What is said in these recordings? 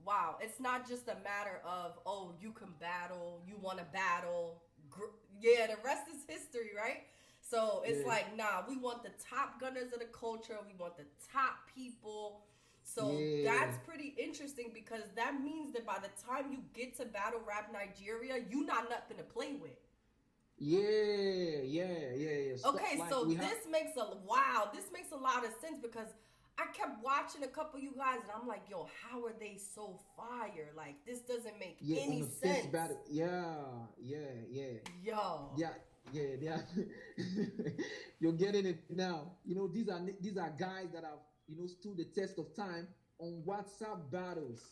Wow, it's not just a matter of, oh, you can battle, you want to battle. Yeah, the rest is history, right? So it's Yeah, like, nah, we want the top gunners of the culture, we want the top people. So yeah, that's pretty interesting because that means that by the time you get to battle rap Nigeria, you not nothing to play with. yeah. Stop. Okay, Like so we have this makes a lot of sense because I kept watching a couple of you guys and I'm like, yo, how are they so fire? Like this doesn't make yeah on any the first sense. battle. Yeah. Yo. Yeah, they are. You're getting it now. These are guys that have stood the test of time on WhatsApp battles.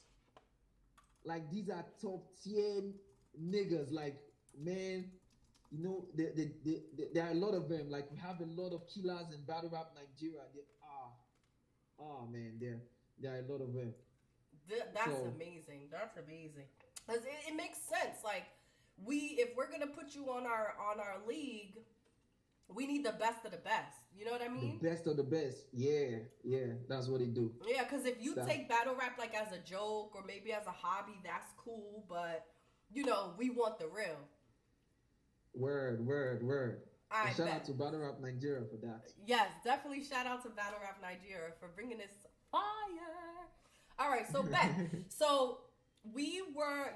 Like these are top tier niggas. Like man, there are a lot of them. Like we have a lot of killers in battle rap Nigeria. Man, there are a lot of them. That's So amazing. That's amazing. 'Cause it makes sense. Like if we're gonna put you on our league, we need the best of the best. You know what I the mean? best of the best. Yeah. That's what they do. Yeah, because if you That's take battle rap like as a joke or maybe as a hobby, that's cool. But we want the real. word. And I shout out bet. to Battle Rap Nigeria for that. Yes, definitely shout out to Battle Rap Nigeria for bringing this fire. All right, so bet. So we were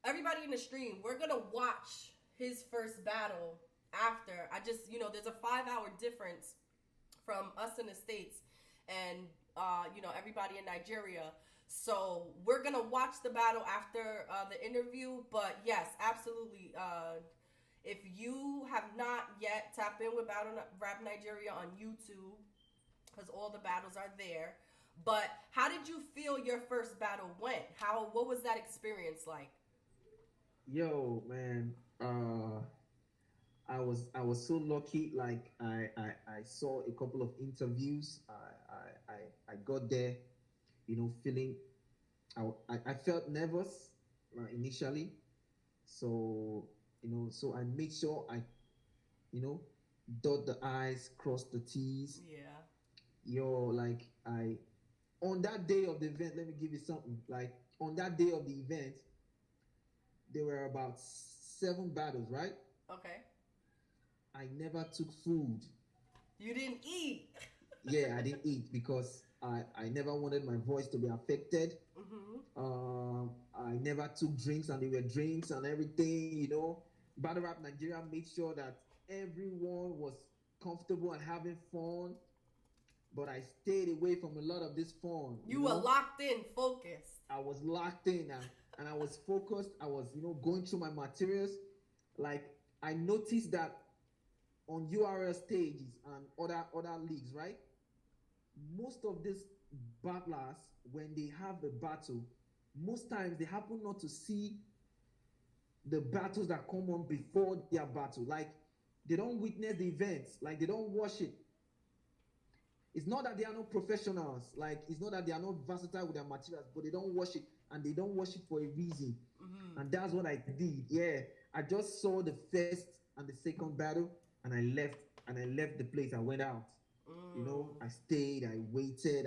everybody in the stream. We're gonna watch his first battle after. I just there's a 5 hour difference from us in the states and everybody in Nigeria. So we're gonna watch the battle after the interview. But yes, absolutely. If you have not yet, tap in with Battle Rap Nigeria on YouTube because all the battles are there. But how did you feel your first battle went? What was that experience like? Yo, man. I was so lucky. Like I saw a couple of interviews. I got there, feeling. I felt nervous initially, so so I made sure I you know dot the i's, cross the t's. Yeah. Yo, like I on that day of the event, let me give you something. Like on that day of the event, there were about 7 battles, right? Okay. I never took food. You didn't eat. Yeah, I didn't eat because I never wanted my voice to be affected. Mm-hmm. I never took drinks, and they were drinks and everything. Battle Rap Nigeria made sure that everyone was comfortable and having fun, but I stayed away from a lot of this fun. You were locked in, focused. I was locked in, and I was focused. I was, going through my materials. Like I noticed that on URL stages and other leagues, right? Most of these battlers, when they have a battle, most times they happen not to see the battles that come on before their battle. Like they don't witness the events, like they don't watch it. It's not that they are not professionals, like it's not that they are not versatile with their materials, but they don't watch it, and they don't watch it for a reason. Mm-hmm. And that's what I did. Yeah, I just saw the first and the second battle, and I left the place. I went out. I stayed, I waited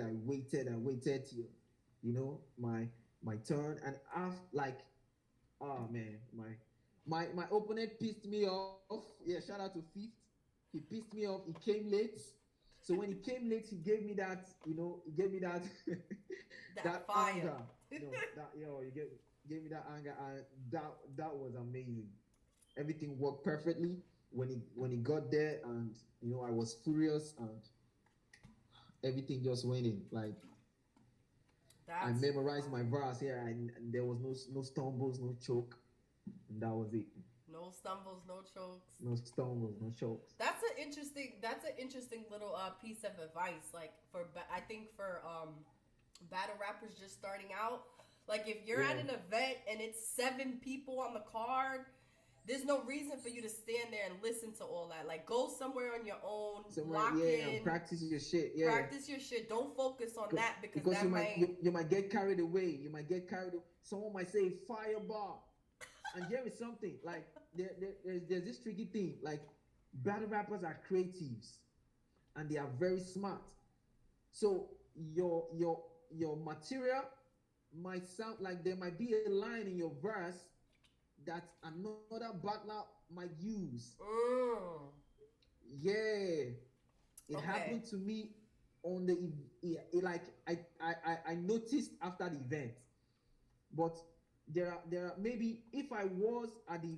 till my turn. And after, like, oh man, my opponent pissed me off. Yeah, shout out to Fifth. He pissed me off. He came late. So when he came late, he gave me that That that fire. anger. He gave me that anger, and that was amazing. Everything worked perfectly when he got there, and I was furious, and everything just went in. Like I That's memorized my fire. verse here, and there was no stumbles, no choke, and that was it. No stumbles, no chokes. No stumbles, no chokes. That's an interesting little piece of advice. Like I think for battle rappers just starting out, like if you're at Yeah. an event and it's 7 people on the card, there's no reason for you to stand there and listen to all that. Like go somewhere on your own, Somewhere, lock yeah, and in, practice your shit. Yeah. practice your shit. Don't focus on that because Because you that might might. you might get carried away. You might get carried. Someone might say firebar, and here is something like there's this tricky thing. Like battle rappers are creatives, and they are very smart. So your material might sound like there might be a line in your verse that another battler might use. Yeah, it Okay. happened to me on the like I noticed after the event, but there are maybe if I was at the